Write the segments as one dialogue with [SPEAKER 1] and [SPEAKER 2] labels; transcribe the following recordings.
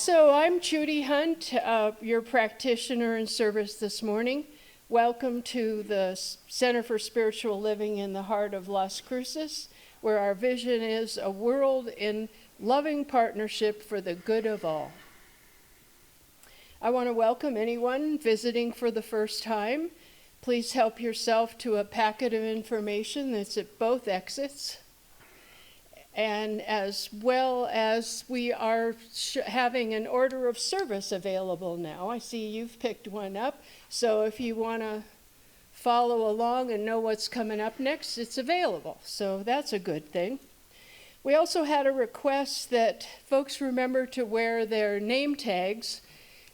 [SPEAKER 1] So I'm Judy Hunt, your practitioner in service this morning. Welcome to the Center for Spiritual Living in the heart of Las Cruces, where our vision is a world in loving partnership for the good of all. I want to welcome anyone visiting for the first time. Please help yourself to a packet of information that's at both exits. And as well as we are having an order of service available now. I see you've picked one up. So if you want to follow along and know what's coming up next, it's available. So that's a good thing. We also had a request that folks remember to wear their name tags,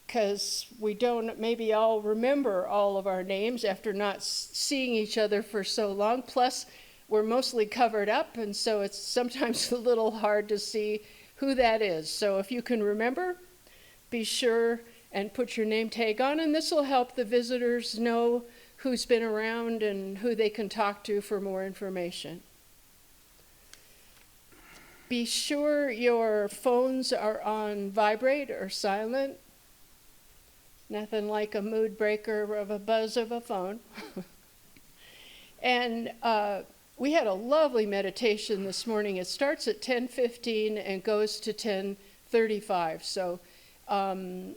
[SPEAKER 1] because we don't maybe all remember all of our names after not seeing each other for so long. Plus, we're mostly covered up, and so it's sometimes a little hard to see who that is. So if you can remember, be sure and put your name tag on, and this will help the visitors know who's been around and who they can talk to for more information. Be sure your phones are on vibrate or silent. Nothing like a mood breaker of a buzz of a phone. And we had a lovely meditation this morning. It starts at 10:15 and goes to 10:35. So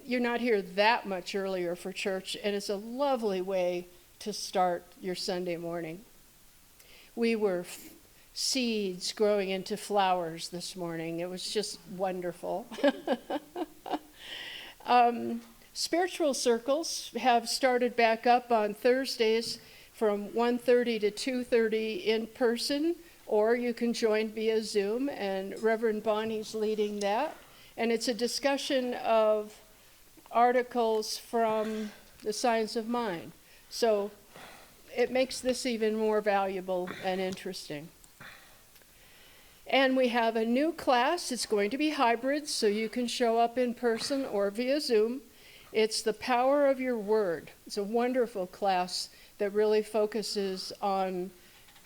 [SPEAKER 1] you're not here that much earlier for church, and it's a lovely way to start your Sunday morning. We were seeds growing into flowers this morning. It was just wonderful. Spiritual circles have started back up on Thursdays from 1:30 to 2:30 in person, or you can join via Zoom, and Reverend Bonnie's leading that. And it's a discussion of articles from the Science of Mind. So it makes this even more valuable and interesting. And we have a new class. It's going to be hybrid, so you can show up in person or via Zoom. It's the power of your word. It's a wonderful class that really focuses on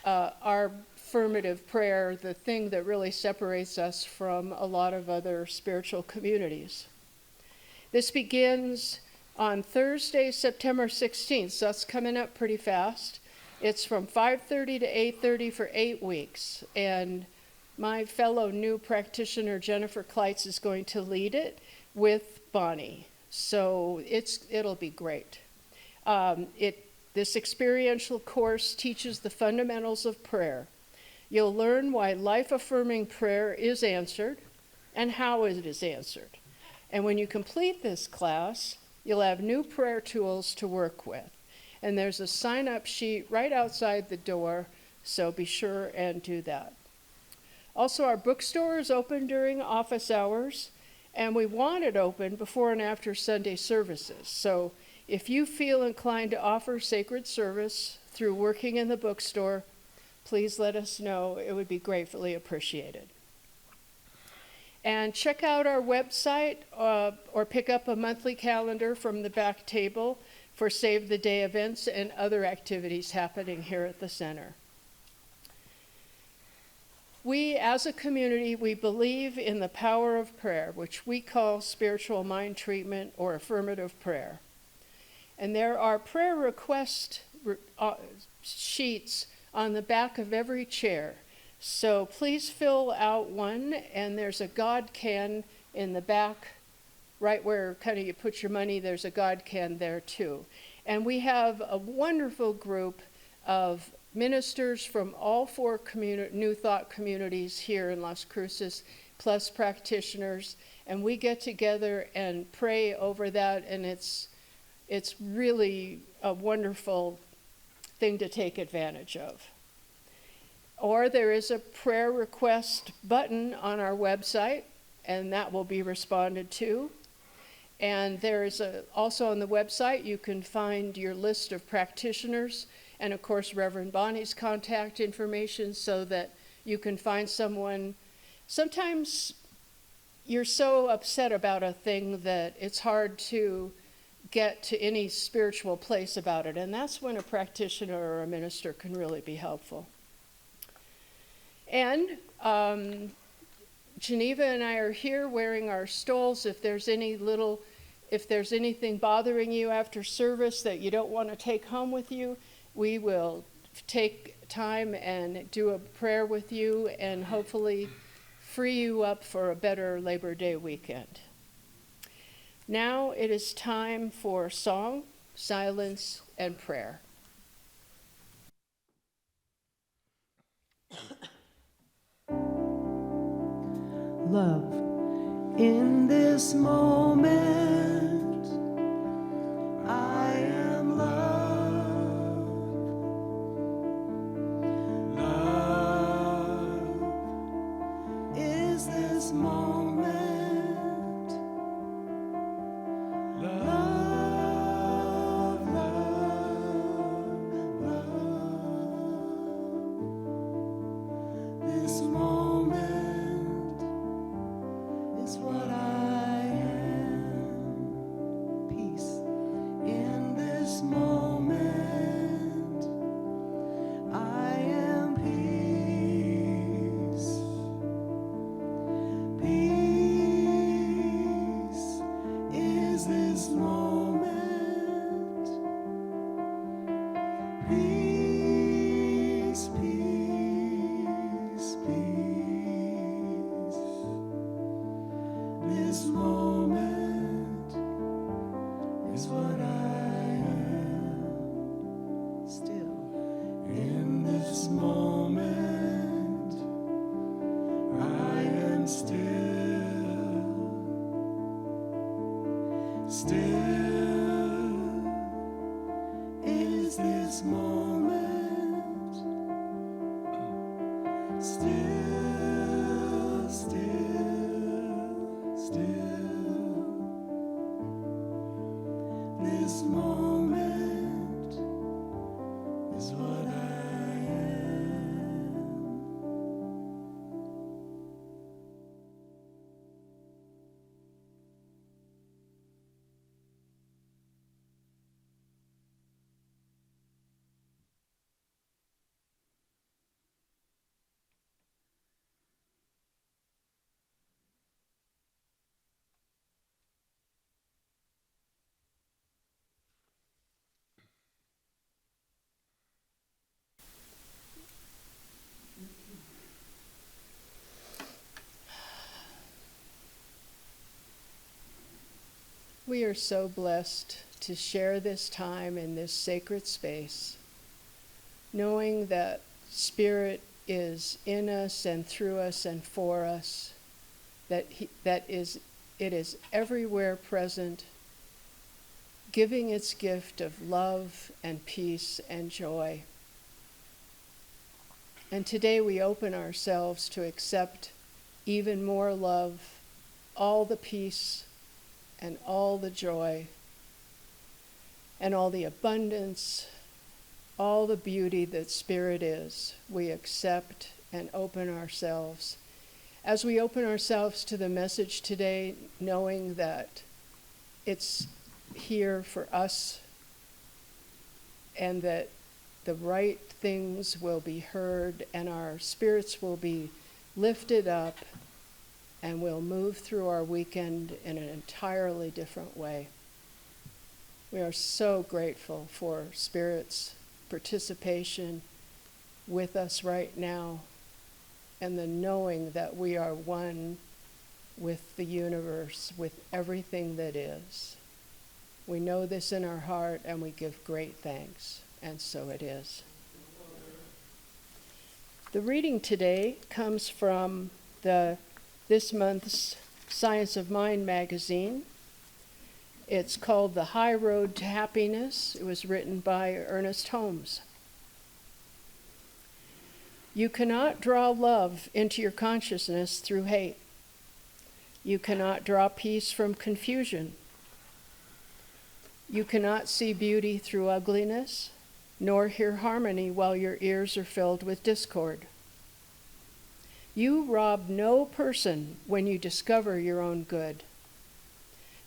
[SPEAKER 1] our affirmative prayer, the thing that really separates us from a lot of other spiritual communities. This begins on Thursday, September 16th, so that's coming up pretty fast. It's from 5:30 to 8:30 for 8 weeks, and my fellow new practitioner, Jennifer Kleitz, is going to lead it with Bonnie. So it'll be great. This experiential course teaches the fundamentals of prayer. You'll learn why life-affirming prayer is answered and how it is answered. And when you complete this class, you'll have new prayer tools to work with. And there's a sign-up sheet right outside the door, so be sure and do that. Also, our bookstore is open during office hours, and we want it open before and after Sunday services. So if you feel inclined to offer sacred service through working in the bookstore, please let us know. It would be gratefully appreciated. And check out our website or pick up a monthly calendar from the back table for Save the Day events and other activities happening here at the center. We, as a community, we believe in the power of prayer, which we call spiritual mind treatment or affirmative prayer. And there are prayer request sheets on the back of every chair. So please fill out one, and there's a God can in the back, right where kind of you put your money, there's a God can there too. And we have a wonderful group of ministers from all 4 New Thought communities here in Las Cruces, plus practitioners, and we get together and pray over that, and it's really a wonderful thing to take advantage of. Or there is a prayer request button on our website, and that will be responded to. And there is also on the website, you can find your list of practitioners, and of course, Reverend Bonnie's contact information, so that you can find someone. Sometimes you're so upset about a thing that it's hard to get to any spiritual place about it, and that's when a practitioner or a minister can really be helpful. And Geneva and I are here wearing our stoles. If there's anything bothering you after service that you don't want to take home with you, we will take time and do a prayer with you and hopefully free you up for a better Labor Day weekend. Now it is time for song, silence, and prayer.
[SPEAKER 2] Love, in this moment, I am love. Love is this moment. Love, love, love. This moment is what I am. Peace in this moment. I am peace. Peace is this moment. Peace, peace, peace. This moment is what I am. Still, in this moment, I am still. Still is this moment. Still, still. This moment is what I am.
[SPEAKER 1] We are so blessed to share this time in this sacred space, knowing that Spirit is in us and through us and for us, it is everywhere present, giving its gift of love and peace and joy. And today we open ourselves to accept even more love, all the peace and all the joy and all the abundance, all the beauty that Spirit is. We accept and open ourselves. As we open ourselves to the message today, knowing that it's here for us and that the right things will be heard and our spirits will be lifted up and we'll move through our weekend in an entirely different way. We are so grateful for Spirit's participation with us right now and the knowing that we are one with the universe, with everything that is. We know this in our heart and we give great thanks, and so it is. The reading today comes from this month's Science of Mind magazine. It's called The High Road to Happiness. It was written by Ernest Holmes. You cannot draw love into your consciousness through hate. You cannot draw peace from confusion. You cannot see beauty through ugliness, nor hear harmony while your ears are filled with discord. You rob no person when you discover your own good.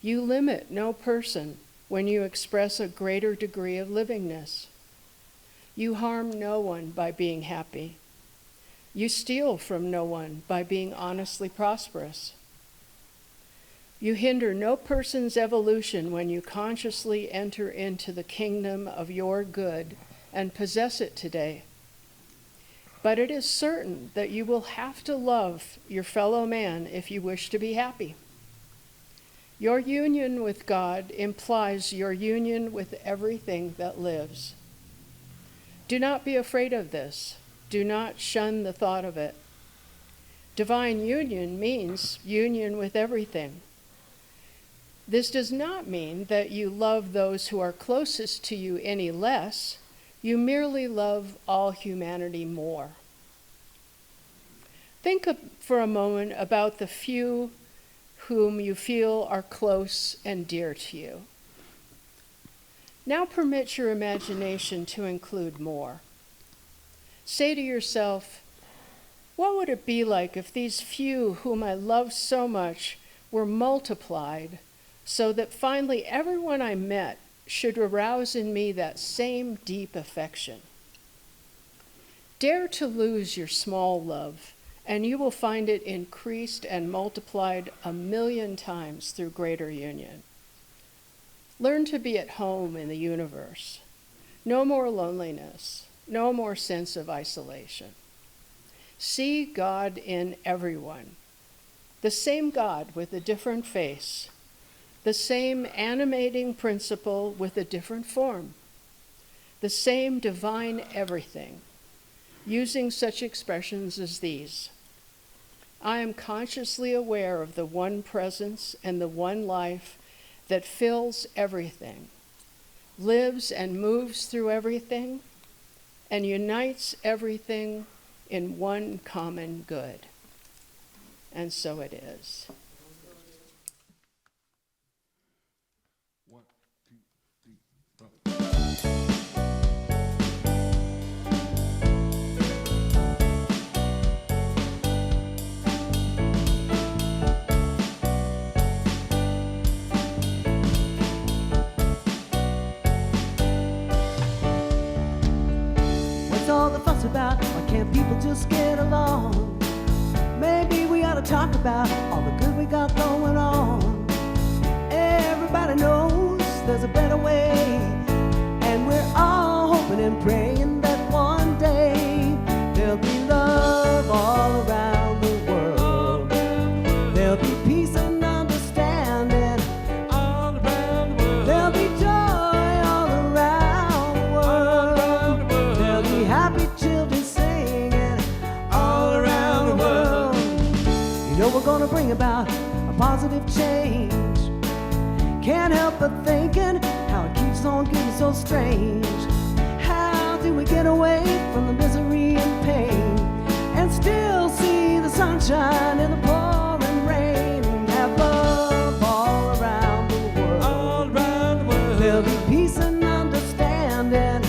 [SPEAKER 1] You limit no person when you express a greater degree of livingness. You harm no one by being happy. You steal from no one by being honestly prosperous. You hinder no person's evolution when you consciously enter into the kingdom of your good and possess it today. But it is certain that you will have to love your fellow man if you wish to be happy. Your union with God implies your union with everything that lives. Do not be afraid of this. Do not shun the thought of it. Divine union means union with everything. This does not mean that you love those who are closest to you any less. You merely love all humanity more. Think for a moment about the few whom you feel are close and dear to you. Now permit your imagination to include more. Say to yourself, what would it be like if these few whom I love so much were multiplied so that finally everyone I met should arouse in me that same deep affection? Dare to lose your small love, and you will find it increased and multiplied 1,000,000 times through greater union. Learn to be at home in the universe. No more loneliness, no more sense of isolation. See God in everyone, the same God with a different face, the same animating principle with a different form, the same divine everything, using such expressions as these. I am consciously aware of the one presence and the one life that fills everything, lives and moves through everything, and unites everything in one common good. And so it is.
[SPEAKER 2] 1, 2, 3, 4.
[SPEAKER 3] What's all the fuss about? Why can't people just get along? Maybe we ought to talk about all the good we got going on. Everybody knows there's a better way, and we're all hoping and praying that one day there'll be love all around the world. There'll be peace and understanding all around the world. There'll be joy all around the world. There'll be happy children singing all around the world. You know we're gonna bring about a positive change. Can't help but thinking how it keeps on getting so strange. How do we get away from the misery and pain and still see the sunshine in the pouring rain and have love all around the world? All around the world. There'll be peace and understanding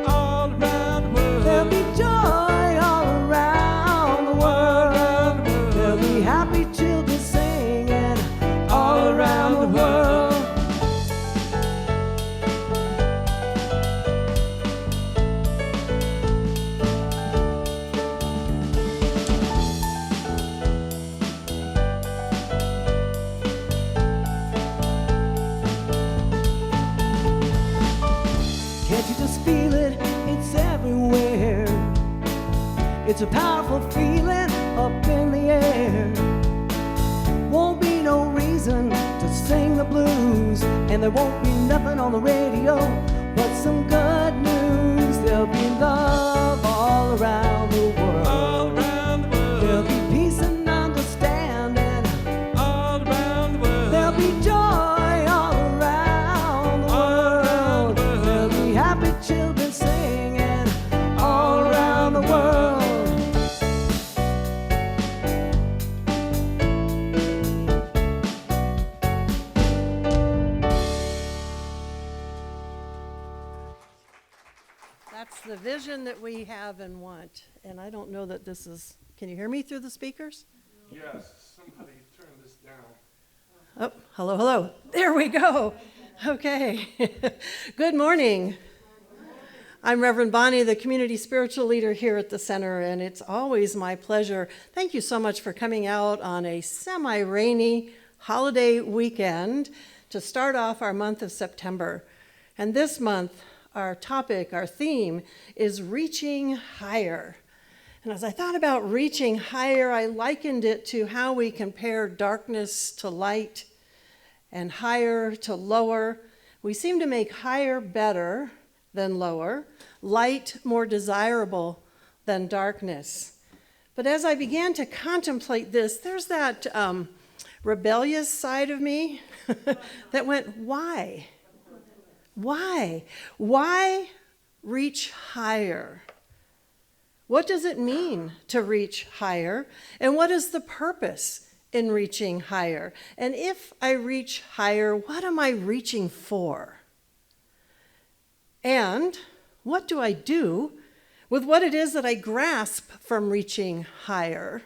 [SPEAKER 3] all around the world. There'll be joy all around the world. There'll be happy children singing all around the world. Can't you just feel it? It's everywhere. It's a powerful feeling up in the air. Won't be no reason to sing the blues, and there won't be nothing on the radio but some good news. There'll be love all around the world. All around the world. There'll be peace and understanding all around the world. There'll be joy all around the world. There'll be happy children singing all around the world.
[SPEAKER 4] That's the vision that we have and want. And I don't know that this is, can you hear me through the speakers?
[SPEAKER 2] Yes, somebody turn this down.
[SPEAKER 4] Oh, hello, hello. There we go. Okay. Good morning. I'm Reverend Bonnie, the community spiritual leader here at the center, and it's always my pleasure. Thank you so much for coming out on a semi-rainy holiday weekend to start off our month of September. And this month, our topic, our theme, is reaching higher. And as I thought about reaching higher, I likened it to how we compare darkness to light and higher to lower. We seem to make higher better than lower, light more desirable than darkness. But as I began to contemplate this, there's that rebellious side of me that went, why? Why? Why reach higher? What does it mean to reach higher? And what is the purpose in reaching higher? And if I reach higher, what am I reaching for? And what do I do with what it is that I grasp from reaching higher?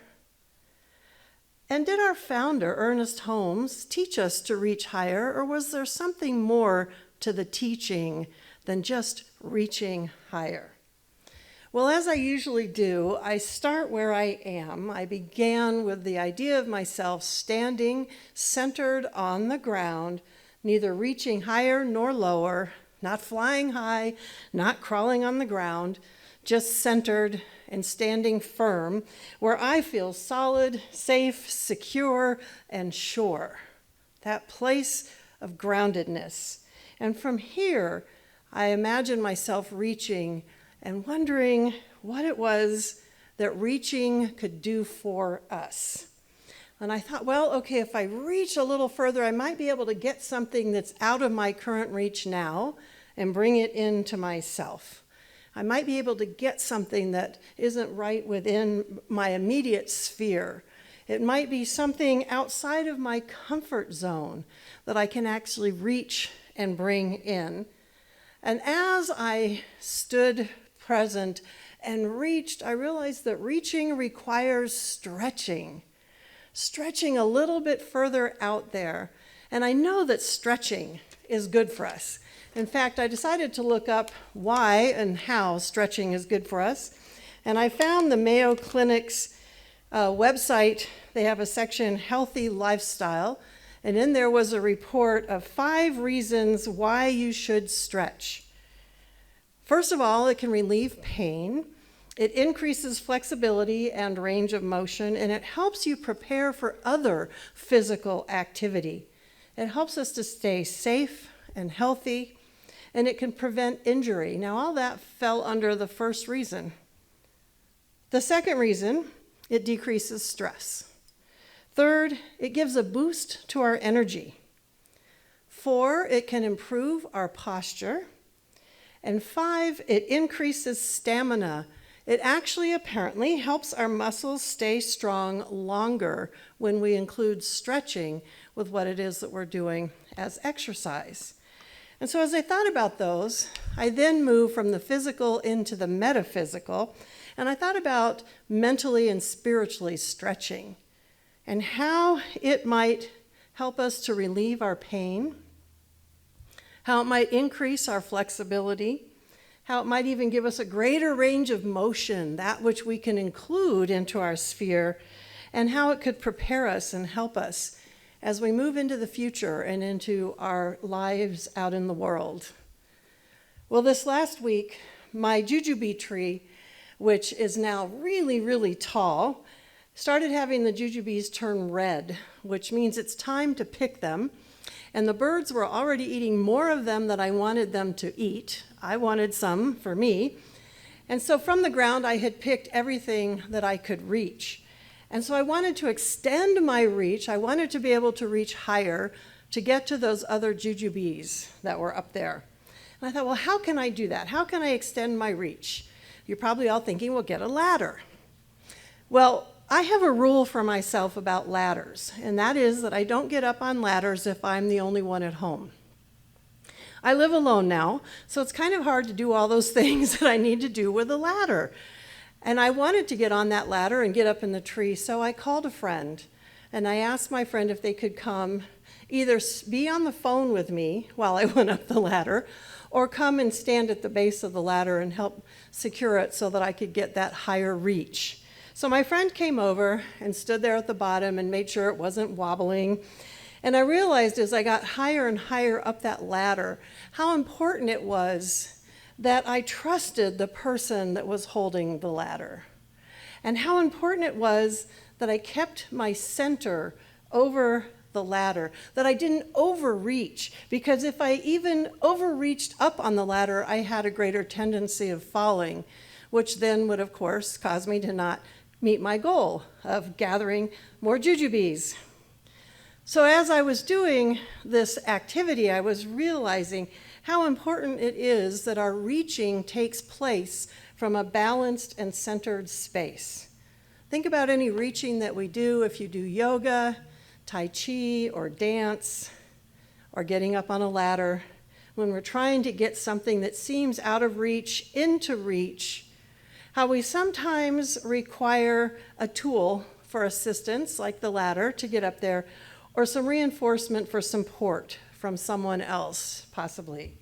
[SPEAKER 4] And did our founder, Ernest Holmes, teach us to reach higher, or was there something more to the teaching than just reaching higher? Well, as I usually do, I start where I am. I began with the idea of myself standing centered on the ground, neither reaching higher nor lower, not flying high, not crawling on the ground, just centered and standing firm, where I feel solid, safe, secure, and sure. That place of groundedness. And from here, I imagine myself reaching and wondering what it was that reaching could do for us. And I thought, well, okay, if I reach a little further, I might be able to get something that's out of my current reach now and bring it into myself. I might be able to get something that isn't right within my immediate sphere. It might be something outside of my comfort zone that I can actually reach and bring in. And as I stood present and reached, I realized that reaching requires stretching a little bit further out there. And I know that stretching is good for us. In fact, I decided to look up why and how stretching is good for us. And I found the Mayo Clinic's website. They have a section, Healthy Lifestyle. And in there was a report of 5 reasons why you should stretch. First of all, it can relieve pain. It increases flexibility and range of motion, and it helps you prepare for other physical activity. It helps us to stay safe and healthy, and it can prevent injury. Now, all that fell under the first reason. The second reason, it decreases stress. Third, it gives a boost to our energy. 4, it can improve our posture. And 5, it increases stamina. It actually apparently helps our muscles stay strong longer when we include stretching with what it is that we're doing as exercise. And so as I thought about those, I then moved from the physical into the metaphysical, and I thought about mentally and spiritually stretching and how it might help us to relieve our pain, how it might increase our flexibility, how it might even give us a greater range of motion, that which we can include into our sphere, and how it could prepare us and help us as we move into the future and into our lives out in the world. Well, this last week, my jujube tree, which is now really, really tall, started having the jujubes turn red, which means it's time to pick them. And the birds were already eating more of them than I wanted them to eat. I wanted some for me. And so from the ground, I had picked everything that I could reach. And so I wanted to extend my reach. I wanted to be able to reach higher to get to those other jujubes that were up there. And I thought, well, how can I do that? How can I extend my reach? You're probably all thinking, well, get a ladder. Well, I have a rule for myself about ladders, and that is that I don't get up on ladders if I'm the only one at home. I live alone now, so it's kind of hard to do all those things that I need to do with a ladder. And I wanted to get on that ladder and get up in the tree, so I called a friend, and I asked my friend if they could come either be on the phone with me while I went up the ladder, or come and stand at the base of the ladder and help secure it so that I could get that higher reach. So my friend came over and stood there at the bottom and made sure it wasn't wobbling. And I realized as I got higher and higher up that ladder how important it was that I trusted the person that was holding the ladder. And how important it was that I kept my center over the ladder, that I didn't overreach, because if I even overreached up on the ladder, I had a greater tendency of falling, which then would, of course, cause me to not meet my goal of gathering more jujubes. So as I was doing this activity, I was realizing how important it is that our reaching takes place from a balanced and centered space. Think about any reaching that we do if you do yoga, Tai Chi, or dance, or getting up on a ladder. When we're trying to get something that seems out of reach into reach, how we sometimes require a tool for assistance, like the ladder, to get up there, or some reinforcement for support from someone else, possibly.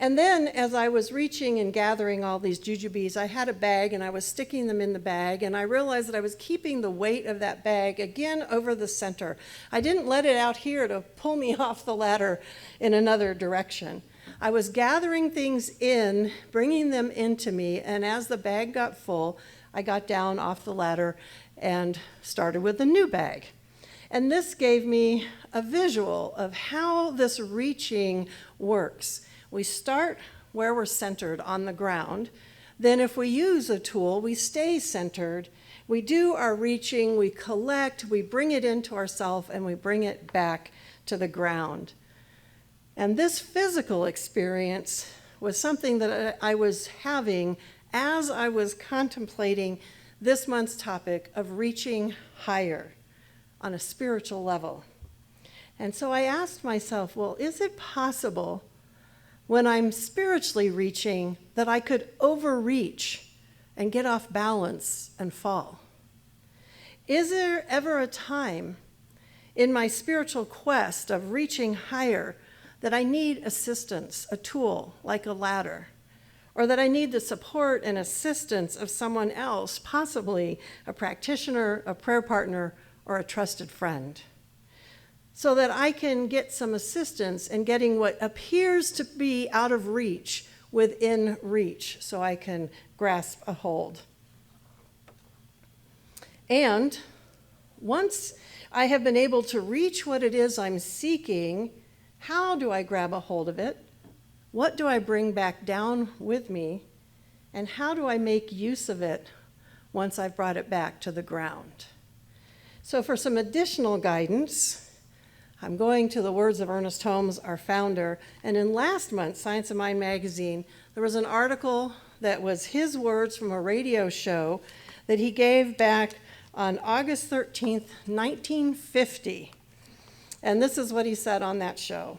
[SPEAKER 4] And then as I was reaching and gathering all these jujubes, I had a bag and I was sticking them in the bag, and I realized that I was keeping the weight of that bag again over the center. I didn't let it out here to pull me off the ladder in another direction. I was gathering things in, bringing them into me, and as the bag got full, I got down off the ladder and started with a new bag. And this gave me a visual of how this reaching works. We start where we're centered on the ground. Then if we use a tool, we stay centered. We do our reaching, we collect, we bring it into ourselves, and we bring it back to the ground. And this physical experience was something that I was having as I was contemplating this month's topic of reaching higher on a spiritual level. And so I asked myself, well, is it possible when I'm spiritually reaching that I could overreach and get off balance and fall? Is there ever a time in my spiritual quest of reaching higher that I need assistance, a tool like a ladder, or that I need the support and assistance of someone else, possibly a practitioner, a prayer partner, or a trusted friend, so that I can get some assistance in getting what appears to be out of reach within reach, so I can grasp a hold. And once I have been able to reach what it is I'm seeking, how do I grab a hold of it? What do I bring back down with me? And how do I make use of it once I've brought it back to the ground? So for some additional guidance, I'm going to the words of Ernest Holmes, our founder. And in last month's Science of Mind magazine, there was an article that was his words from a radio show that he gave back on August 13th, 1950. And this is what he said on that show.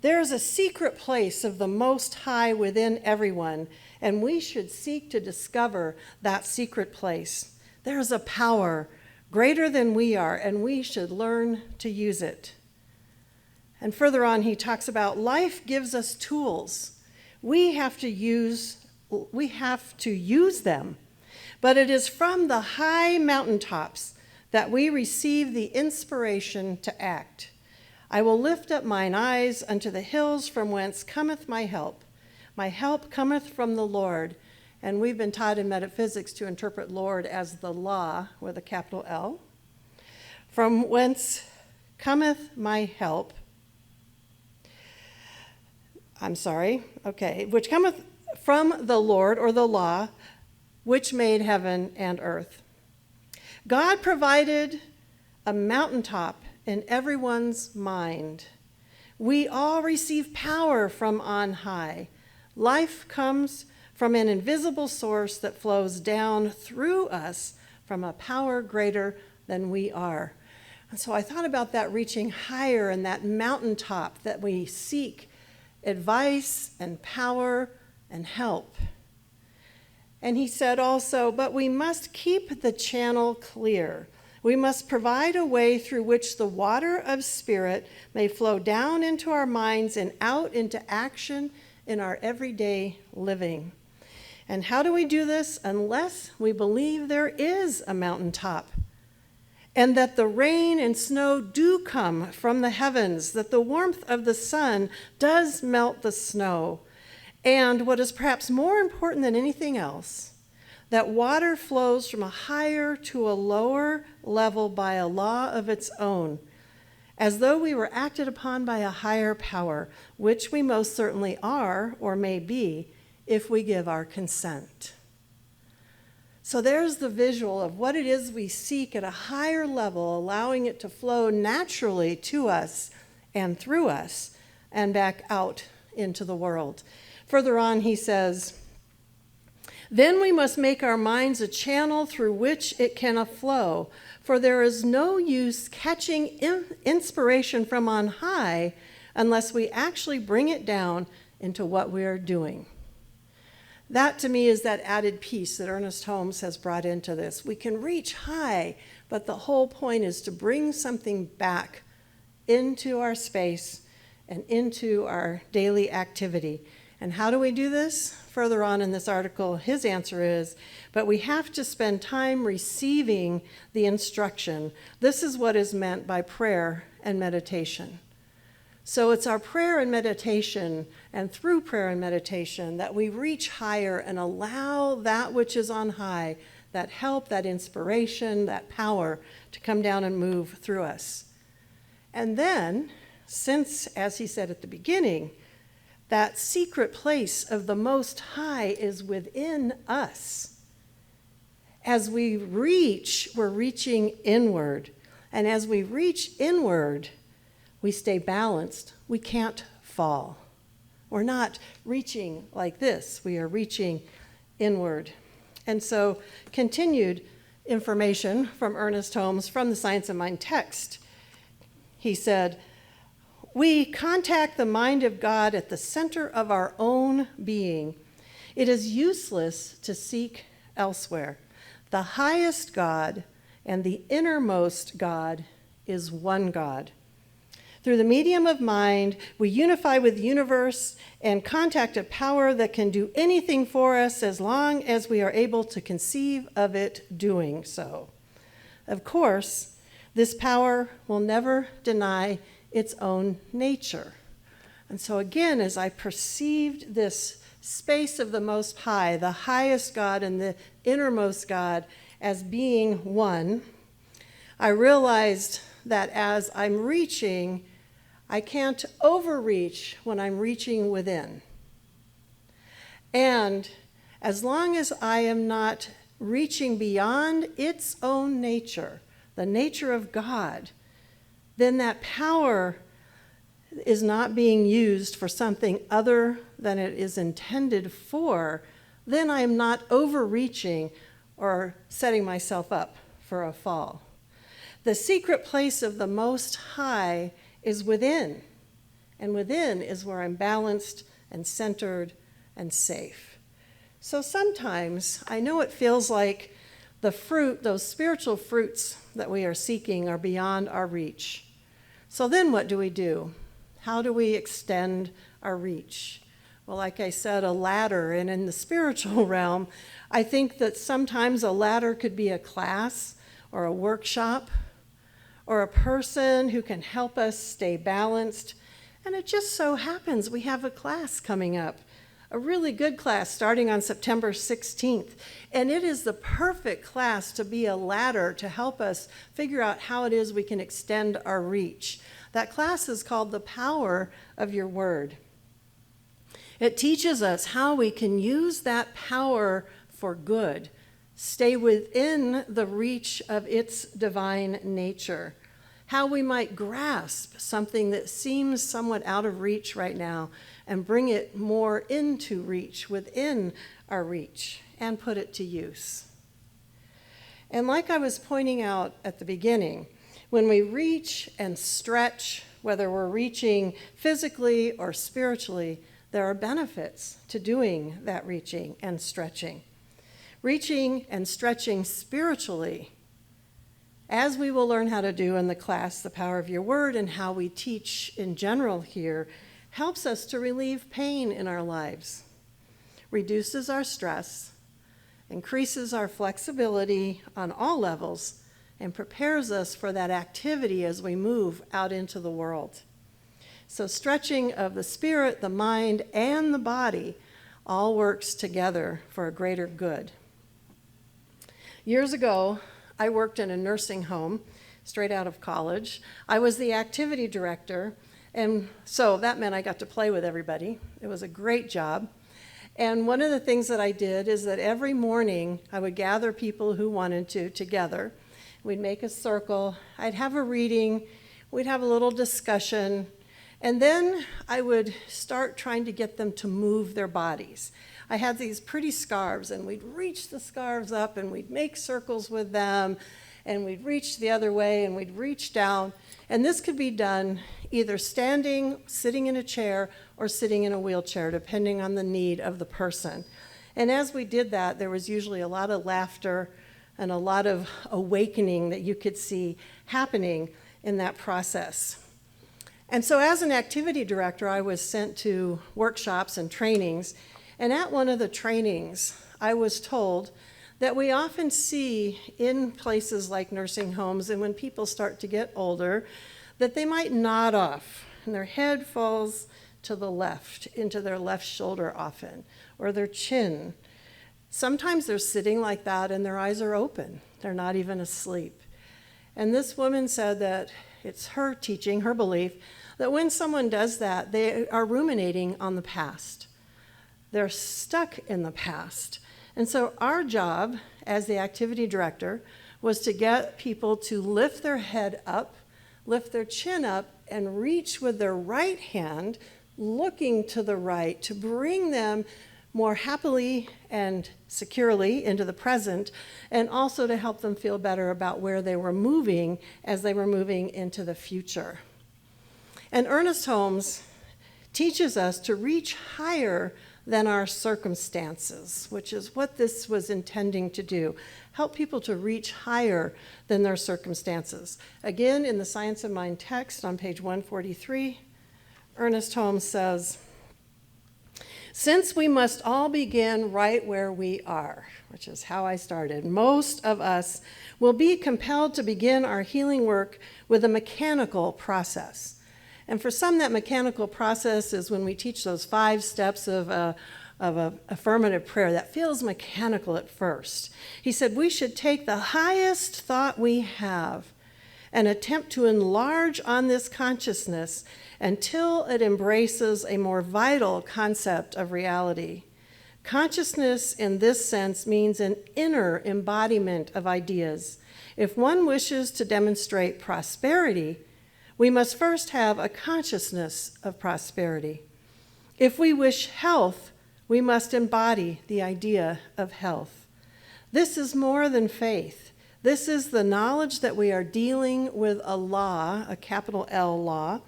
[SPEAKER 4] There is a secret place of the Most High within everyone, and we should seek to discover that secret place. There is a power greater than we are, and we should learn to use it. And further on, he talks about life gives us tools. We have to use them. But it is from the high mountaintops that we receive the inspiration to act. I will lift up mine eyes unto the hills from whence cometh my help. My help cometh from the Lord. And we've been taught in metaphysics to interpret Lord as the law with a capital L. From whence cometh my help. Which cometh from the Lord, or the law, which made heaven and earth. God provided a mountaintop in everyone's mind. We all receive power from on high. Life comes from an invisible source that flows down through us from a power greater than we are. And so I thought about that reaching higher and that mountaintop that we seek advice and power and help. And he said also, but we must keep the channel clear. We must provide a way through which the water of Spirit may flow down into our minds and out into action in our everyday living. And how do we do this unless we believe there is a mountaintop, and that the rain and snow do come from the heavens, that the warmth of the sun does melt the snow, and what is perhaps more important than anything else, that water flows from a higher to a lower level by a law of its own, as though we were acted upon by a higher power, which we most certainly are or may be if we give our consent. So there's the visual of what it is we seek at a higher level, allowing it to flow naturally to us and through us and back out into the world. Further on, he says, then we must make our minds a channel through which it can flow, for there is no use catching inspiration from on high unless we actually bring it down into what we are doing. That, to me, is that added piece that Ernest Holmes has brought into this. We can reach high, but the whole point is to bring something back into our space and into our daily activity. And how do we do this? Further on in this article, his answer is, but we have to spend time receiving the instruction. This is what is meant by prayer and meditation. So it's our prayer and meditation, and through prayer and meditation, that we reach higher and allow that which is on high, that help, that inspiration, that power to come down and move through us. And then, since, as he said at the beginning, that secret place of the Most High is within us. As we reach, we're reaching inward. And as we reach inward, we stay balanced. We can't fall. We're not reaching like this. We are reaching inward. And so, continued information from Ernest Holmes from the Science of Mind text. He said, we contact the mind of God at the center of our own being. It is useless to seek elsewhere. The highest God and the innermost God is one God. Through the medium of mind, we unify with the universe and contact a power that can do anything for us as long as we are able to conceive of it doing so. Of course, this power will never deny its own nature. And so again, as I perceived this space of the Most High, the highest God and the innermost God as being one, I realized that as I'm reaching, I can't overreach when I'm reaching within. And as long as I am not reaching beyond its own nature, the nature of God, then that power is not being used for something other than it is intended for, then I am not overreaching or setting myself up for a fall. The secret place of the Most High is within, and within is where I'm balanced and centered and safe. So sometimes I know it feels like the fruit, those spiritual fruits that we are seeking, are beyond our reach. So then what do? How do we extend our reach? Well, like I said, a ladder, and in the spiritual realm, I think that sometimes a ladder could be a class or a workshop or a person who can help us stay balanced. And it just so happens we have a class coming up, a really good class starting on September 16th. And it is the perfect class to be a ladder to help us figure out how it is we can extend our reach. That class is called The Power of Your Word. It teaches us how we can use that power for good, stay within the reach of its divine nature, how we might grasp something that seems somewhat out of reach right now and bring it more into reach, within our reach, and put it to use. And like I was pointing out at the beginning, when we reach and stretch, whether we're reaching physically or spiritually, there are benefits to doing that reaching and stretching. Reaching and stretching spiritually as we will learn how to do in the class, the power of your word and how we teach in general here, helps us to relieve pain in our lives, reduces our stress, increases our flexibility on all levels, and prepares us for that activity as we move out into the world. So stretching of the spirit, the mind, and the body all works together for a greater good. Years ago, I worked in a nursing home straight out of college. I was the activity director, and so that meant I got to play with everybody. It was a great job. And one of the things that I did is that every morning I would gather people who wanted to together. We'd make a circle. I'd have a reading. We'd have a little discussion. And then I would start trying to get them to move their bodies. I had these pretty scarves, and we'd reach the scarves up, and we'd make circles with them, and we'd reach the other way, and we'd reach down. And this could be done either standing, sitting in a chair, or sitting in a wheelchair, depending on the need of the person. And as we did that, there was usually a lot of laughter and a lot of awakening that you could see happening in that process. And so as an activity director, I was sent to workshops and trainings. And at one of the trainings, I was told that we often see in places like nursing homes and when people start to get older, that they might nod off and their head falls to the left, into their left shoulder often, or their chin. Sometimes they're sitting like that and their eyes are open. They're not even asleep. And this woman said that it's her teaching, her belief, that when someone does that, they are ruminating on the past. They're stuck in the past. And so our job as the activity director was to get people to lift their head up, lift their chin up, and reach with their right hand, looking to the right, to bring them more happily and securely into the present, and also to help them feel better about where they were moving as they were moving into the future. And Ernest Holmes teaches us to reach higher than our circumstances, which is what this was intending to do. Help people to reach higher than their circumstances. Again, in the Science of Mind text on page 143, Ernest Holmes says, "Since we must all begin right where we are," which is how I started, "most of us will be compelled to begin our healing work with a mechanical process." And for some, that mechanical process is when we teach those 5 steps of a affirmative prayer. That feels mechanical at first. He said we should take the highest thought we have and attempt to enlarge on this consciousness until it embraces a more vital concept of reality. Consciousness in this sense means an inner embodiment of ideas. If one wishes to demonstrate prosperity, we must first have a consciousness of prosperity. If we wish health, we must embody the idea of health. This is more than faith. This is the knowledge that we are dealing with a law, a capital L law,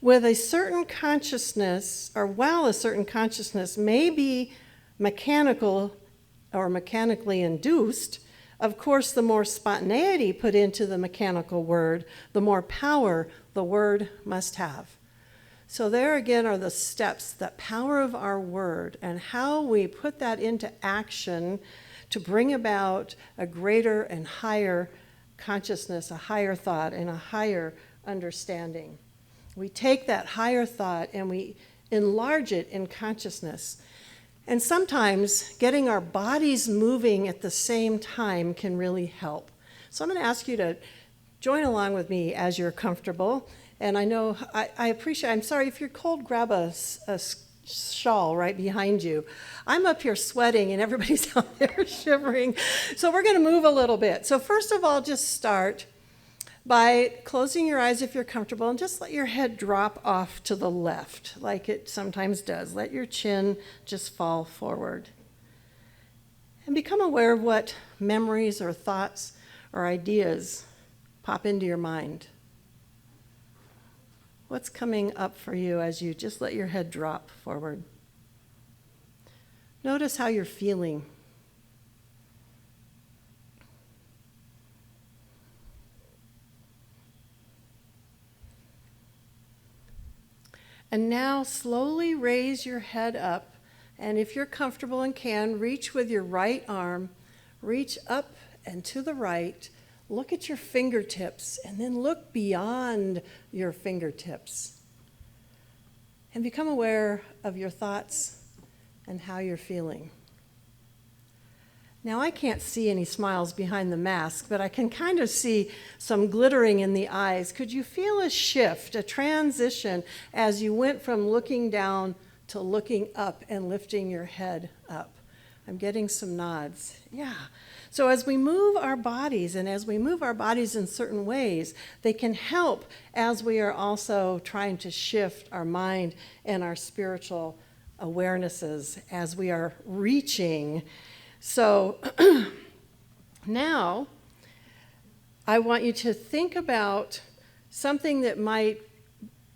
[SPEAKER 4] with a certain consciousness, or while a certain consciousness may be mechanical or mechanically induced, of course, the more spontaneity put into the mechanical word, the more power the word must have. So there again are the steps, the power of our word, and how we put that into action to bring about a greater and higher consciousness, a higher thought, and a higher understanding. We take that higher thought and we enlarge it in consciousness. And sometimes getting our bodies moving at the same time can really help. So I'm going to ask you to join along with me as you're comfortable. And I know, I appreciate, I'm sorry, if you're cold, grab a shawl right behind you. I'm up here sweating and everybody's out there shivering. So we're going to move a little bit. So first of all, just start by closing your eyes if you're comfortable and just let your head drop off to the left like it sometimes does. Let your chin just fall forward. And become aware of what memories or thoughts or ideas pop into your mind. What's coming up for you as you just let your head drop forward? Notice how you're feeling. And now slowly raise your head up, and if you're comfortable and can, reach with your right arm, reach up and to the right, look at your fingertips, and then look beyond your fingertips. And become aware of your thoughts and how you're feeling. Now, I can't see any smiles behind the mask, but I can kind of see some glittering in the eyes. Could you feel a shift, a transition, as you went from looking down to looking up and lifting your head up? I'm getting some nods. Yeah. So as we move our bodies, and as we move our bodies in certain ways, they can help as we are also trying to shift our mind and our spiritual awarenesses as we are reaching. So now I want you to think about something that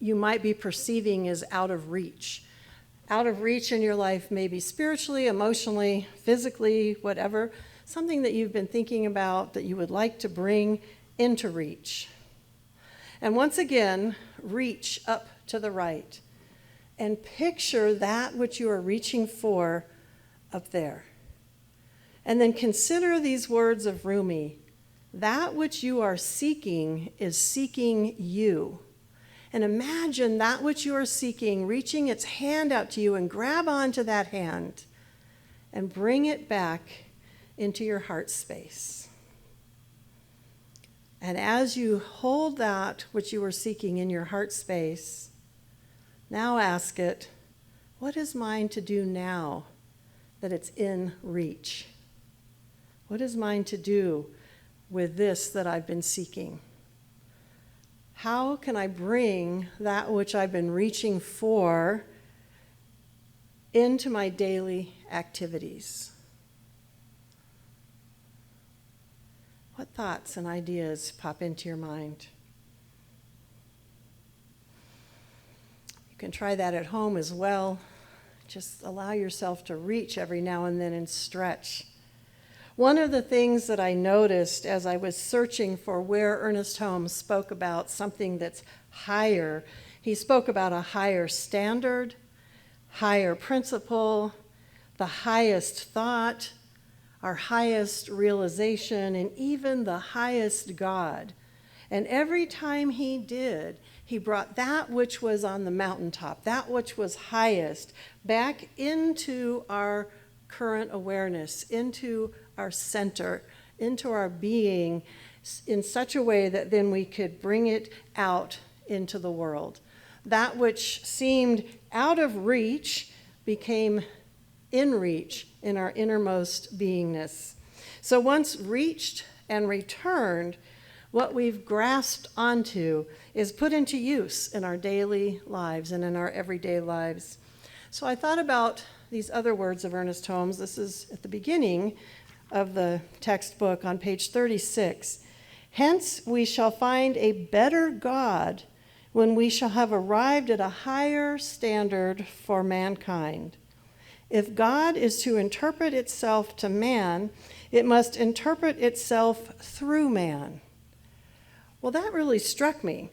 [SPEAKER 4] you might be perceiving as out of reach. Out of reach in your life, maybe spiritually, emotionally, physically, whatever. Something that you've been thinking about that you would like to bring into reach. And once again, reach up to the right and picture that which you are reaching for up there. And then consider these words of Rumi. That which you are seeking is seeking you. And imagine that which you are seeking reaching its hand out to you, and grab onto that hand and bring it back into your heart space. And as you hold that which you are seeking in your heart space, now ask it, what is mine to do now that it's in reach? What is mine to do with this that I've been seeking? How can I bring that which I've been reaching for into my daily activities? What thoughts and ideas pop into your mind? You can try that at home as well. Just allow yourself to reach every now and then and stretch. One of the things that I noticed as I was searching for where Ernest Holmes spoke about something that's higher, he spoke about a higher standard, higher principle, the highest thought, our highest realization, and even the highest God. And every time he did, he brought that which was on the mountaintop, that which was highest, back into our current awareness, into our center, into our being, in such a way that then we could bring it out into the world. That which seemed out of reach became in reach in our innermost beingness. So once reached and returned, what we've grasped onto is put into use in our daily lives and in our everyday lives. So I thought about these other words of Ernest Holmes. This is at the beginning of the textbook on page 36. Hence we shall find a better God when we shall have arrived at a higher standard for mankind. If God is to interpret itself to man, it must interpret itself through man. Well, that really struck me.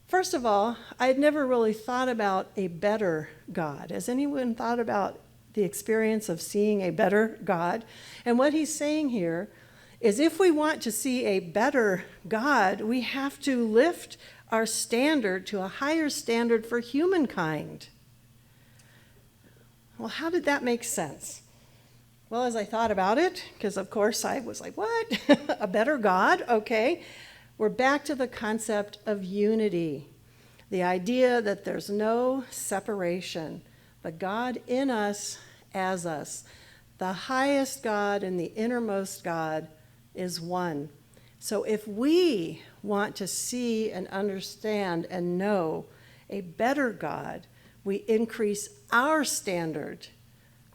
[SPEAKER 4] First of all, I had never really thought about a better God. Has anyone thought about the experience of seeing a better God? And what he's saying here is if we want to see a better God, we have to lift our standard to a higher standard for humankind. Well, how did that make sense? Well, as I thought about it, because of course I was like, what? A better God? Okay. We're back to the concept of unity, the idea that there's no separation, but God in us as us. The highest God and the innermost God is one. So if we want to see and understand and know a better God, we increase our standard.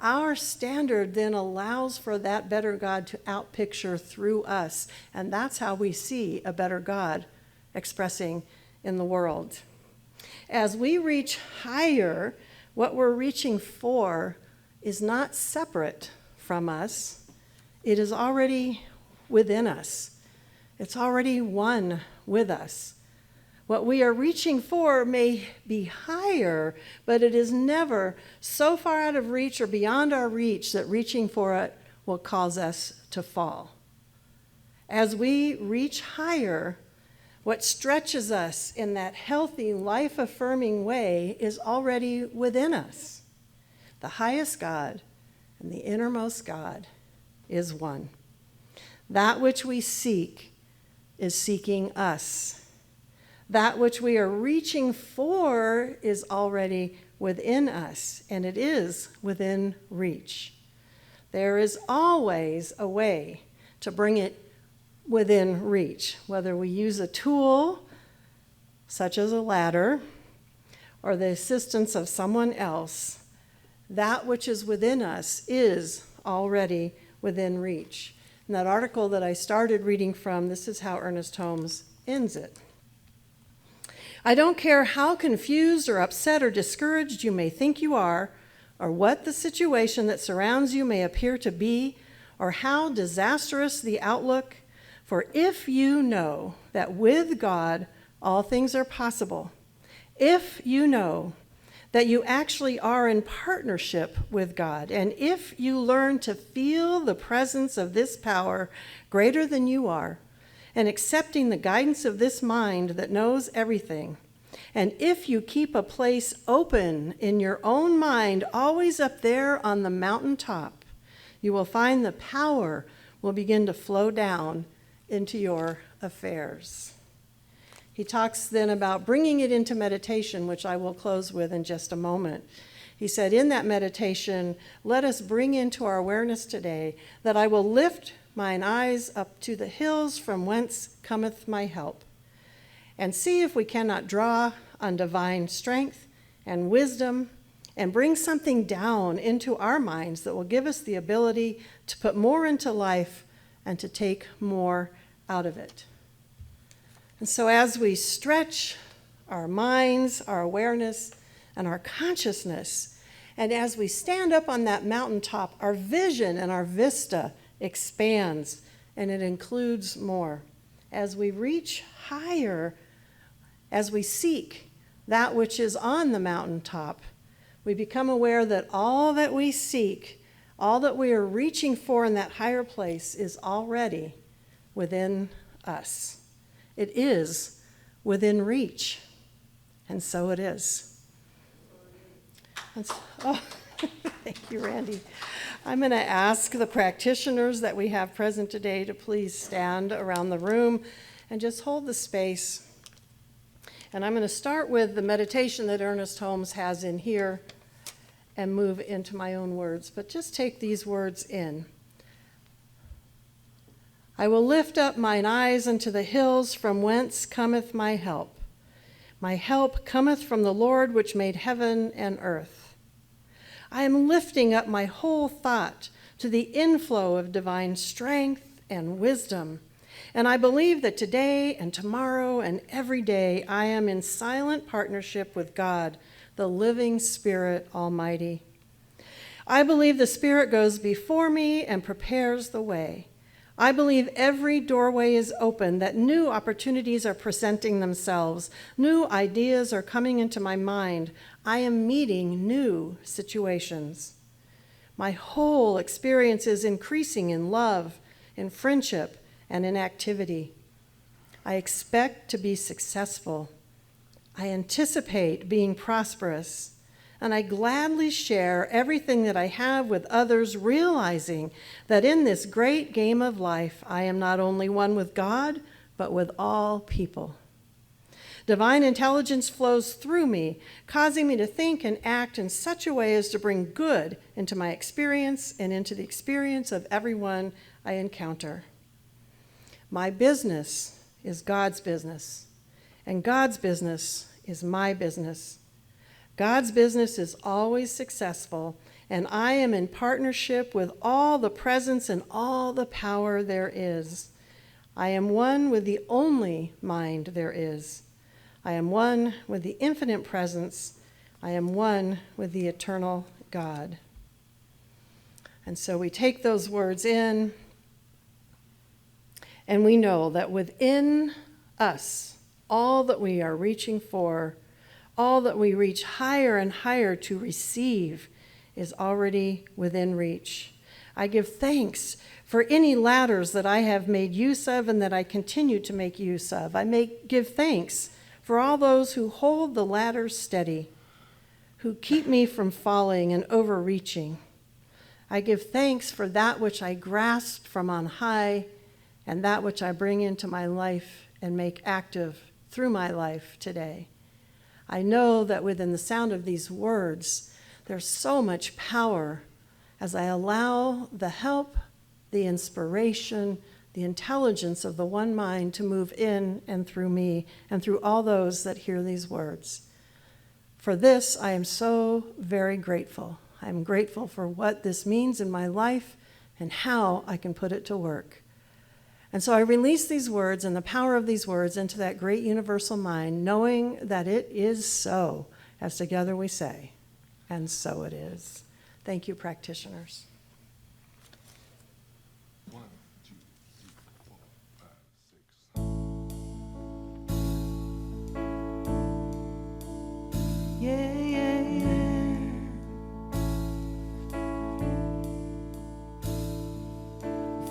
[SPEAKER 4] Our standard then allows for that better God to outpicture through us. And that's how we see a better God expressing in the world. As we reach higher, what we're reaching for is not separate from us. It is already within us. It's already one with us. What we are reaching for may be higher, but it is never so far out of reach or beyond our reach that reaching for it will cause us to fall. As we reach higher, what stretches us in that healthy, life-affirming way is already within us. The highest God and the innermost God is one. That which we seek is seeking us. That which we are reaching for is already within us, and it is within reach. There is always a way to bring it within reach, whether we use a tool such as a ladder or the assistance of someone else. That which is within us is already within reach. In that article that I started reading from, this is how Ernest Holmes ends it. I don't care how confused or upset or discouraged you may think you are, or what the situation that surrounds you may appear to be, or how disastrous the outlook, for if you know that with God all things are possible, if you know that you actually are in partnership with God, and if you learn to feel the presence of this power greater than you are, and accepting the guidance of this mind that knows everything, and if you keep a place open in your own mind, always up there on the mountaintop, you will find the power will begin to flow down into your affairs. He talks then about bringing it into meditation, which I will close with in just a moment. He said, in that meditation, let us bring into our awareness today that I will lift mine eyes up to the hills from whence cometh my help, and see if we cannot draw on divine strength and wisdom and bring something down into our minds that will give us the ability to put more into life and to take more out of it. And so as we stretch our minds, our awareness, and our consciousness, and as we stand up on that mountaintop, our vision and our vista expands, and it includes more. As we reach higher, as we seek that which is on the mountaintop, we become aware that all that we seek, all that we are reaching for in that higher place is already within us. It is within reach, and so it is. Thank you, Randy. I'm going to ask the practitioners that we have present today to please stand around the room and just hold the space. And I'm going to start with the meditation that Ernest Holmes has in here and move into my own words. But just take these words in. I will lift up mine eyes unto the hills from whence cometh my help. My help cometh from the Lord which made heaven and earth. I am lifting up my whole thought to the inflow of divine strength and wisdom. And I believe that today and tomorrow and every day I am in silent partnership with God, the living Spirit Almighty. I believe the Spirit goes before me and prepares the way. I believe every doorway is open, that new opportunities are presenting themselves, new ideas are coming into my mind. I am meeting new situations. My whole experience is increasing in love, in friendship, and in activity. I expect to be successful. I anticipate being prosperous, and I gladly share everything that I have with others, realizing that in this great game of life, I am not only one with God, but with all people. Divine intelligence flows through me, causing me to think and act in such a way as to bring good into my experience and into the experience of everyone I encounter. My business is God's business, and God's business is my business. God's business is always successful, and I am in partnership with all the presence and all the power there is. I am one with the only mind there is. I am one with the infinite presence. I am one with the eternal God. And so we take those words in, and we know that within us all that we are reaching for, all that we reach higher and higher to receive, is already within reach. I give thanks for any ladders that I have made use of and that I continue to make use of. Give thanks for all those who hold the ladders steady, who keep me from falling and overreaching. I give thanks for that which I grasped from on high and that which I bring into my life and make active through my life today. I know that within the sound of these words, there's so much power as I allow the help, the inspiration, the intelligence of the one mind to move in and through me and through all those that hear these words. For this, I am so very grateful. I'm grateful for what this means in my life and how I can put it to work. And so I release these words and the power of these words into that great universal mind, knowing that it is so, as together we say, and so it is. Thank you, practitioners.
[SPEAKER 2] 1, 2, 3, 4, 5, 6.
[SPEAKER 3] Yeah, yeah, yeah.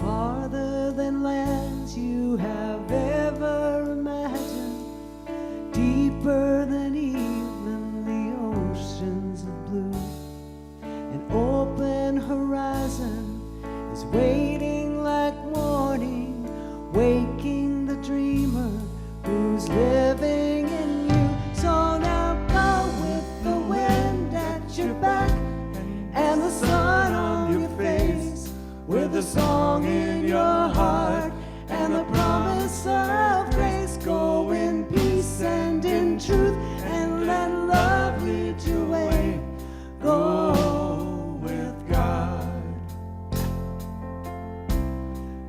[SPEAKER 3] Farther than lands you have ever imagined, deeper than even the oceans of blue. An open horizon is waiting like morning, waking the dreamer who's living in you. So now go with the wind at your back and the sun on your face, with a song in your heart and the promise of grace. Go in peace and in truth and let love lead your way. Go with God.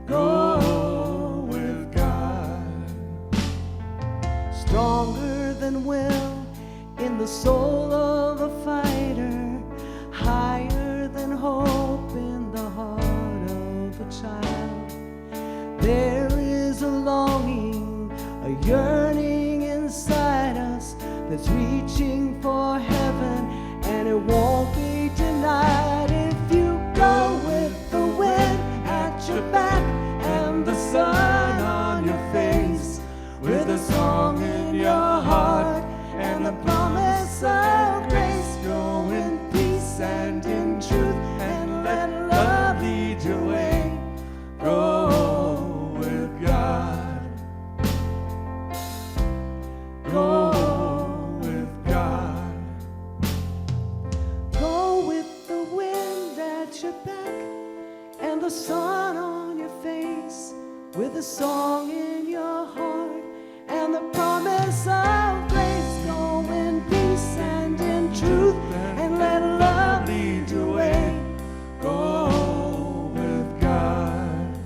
[SPEAKER 3] Go with God. Stronger than will in the soul of a fighter, higher than hope in the heart of a child. There is a longing, a yearning inside us that's reaching for heaven, and it won't be denied if you go with the wind at your back and the sun on your face, with a song in your heart and the promise of grace. Go in peace and in truth and let love lead your way. Go with God. Go with God. Go with the wind at your back and the sun on your face, with a song in your heart and the promise of grace. Go in peace and in truth and let love lead your way. Go with God.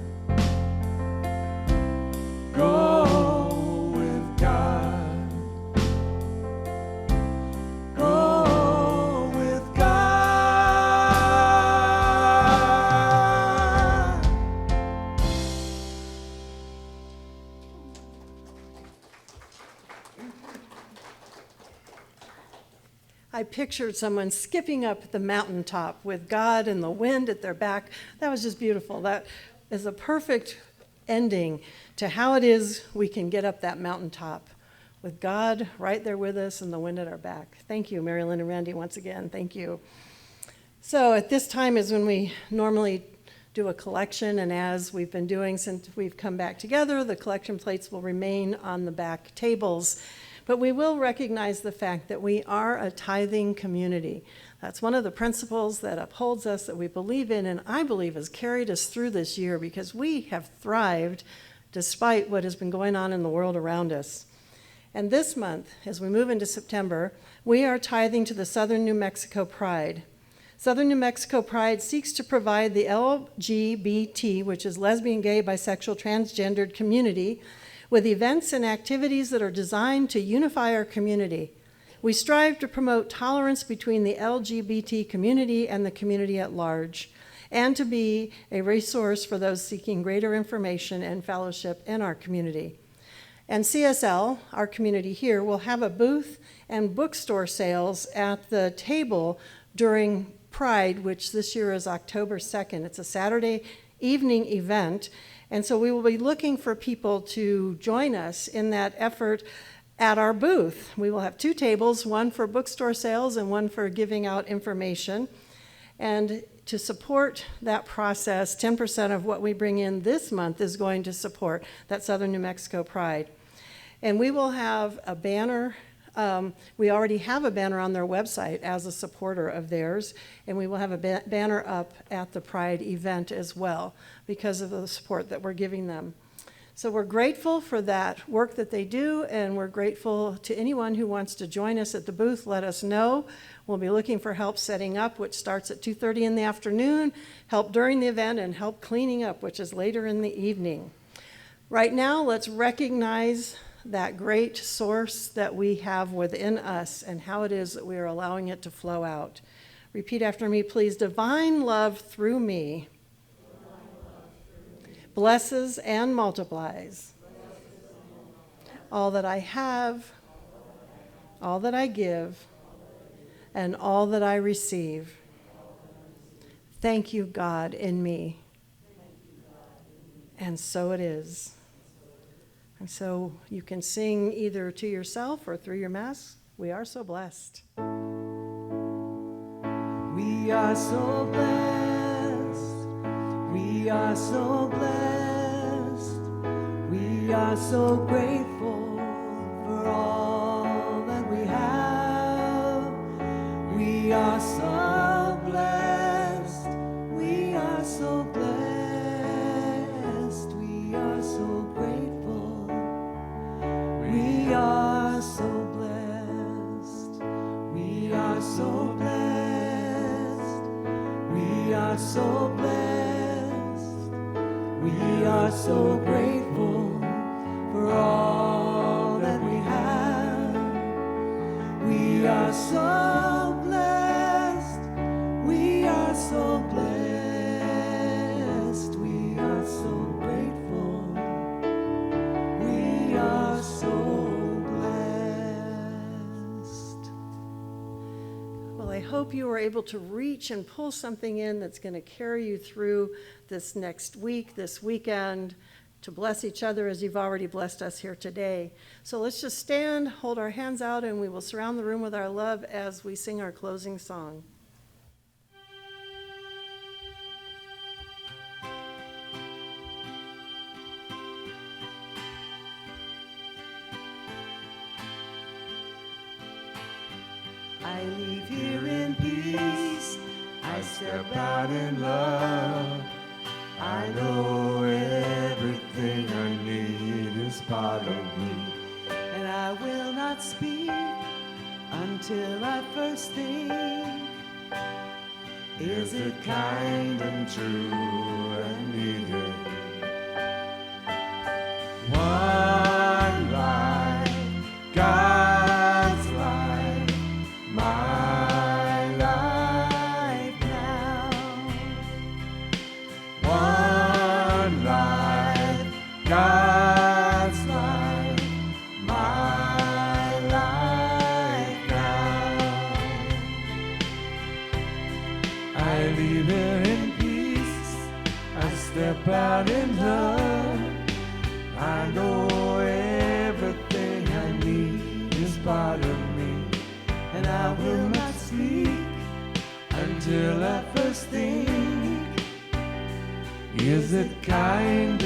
[SPEAKER 3] Go with God. Go with God.
[SPEAKER 4] I pictured someone skipping up the mountaintop with God and the wind at their back. That was just beautiful. That is a perfect ending to how it is we can get up that mountaintop with God right there with us and the wind at our back. Thank you, Mary Lynn and Randy, once again. Thank you. So at this time is when we normally do a collection, and as we've been doing since we've come back together, the collection plates will remain on the back tables. But we will recognize the fact that we are a tithing community. That's one of the principles that upholds us, that we believe in, and I believe has carried us through this year, because we have thrived despite what has been going on in the world around us. And this month, as we move into September, we are tithing to the Southern New Mexico Pride. Southern New Mexico Pride seeks to provide the LGBT, which is lesbian, gay, bisexual, transgendered community, with events and activities that are designed to unify our community. We strive to promote tolerance between the LGBT community and the community at large, and to be a resource for those seeking greater information and fellowship in our community. And CSL, our community here, will have a booth and bookstore sales at the table during Pride, which this year is October 2nd. It's a Saturday evening event, and so we will be looking for people to join us in that effort at our booth. We will have 2 tables, one for bookstore sales and one for giving out information. And to support that process, 10% of what we bring in this month is going to support that Southern New Mexico Pride. And we will have a banner. We already have a banner on their website as a supporter of theirs, and we will have a banner up at the Pride event as well because of the support that we're giving them. So we're grateful for that work that they do, and we're grateful to anyone who wants to join us at the booth. Let us know. We'll be looking for help setting up, which starts at 2:30 in the afternoon, help during the event, and help cleaning up, which is later in the evening. Right now, let's recognize that great source that we have within us and how it is that we are allowing it to flow out. Repeat after me, please. Divine love through me blesses and multiplies all that I have, all that I give, and all that I receive. Thank you, God, in me. And so it is. And so you can sing either to yourself or through your mask. We are so blessed.
[SPEAKER 3] We are so blessed. We are so blessed. We are so grateful for all that we have. We are so blessed. We are so blessed. We are so grateful. We are so blessed. We are so blessed. We are so blessed. We are so grateful for all that we have. We are so blessed. We are so blessed. We are so grateful. We are so blessed.
[SPEAKER 4] Well, I hope you are able to reach and pull something in that's going to carry you through this next week, this weekend, to bless each other as you've already blessed us here today. So let's just stand, hold our hands out, and we will surround the room with our love as we sing our closing song.
[SPEAKER 3] I leave here in peace.
[SPEAKER 2] I step out in love. I know everything I need is part of me.
[SPEAKER 3] And I will not speak until I first think.
[SPEAKER 2] Is it kind and true and needed? One life, God's life, my life now. One life, God's life, my life now. I leave here in peace, I step out in love. I know everything I need is part of me,
[SPEAKER 3] And I will not speak
[SPEAKER 2] until I first think, is it kind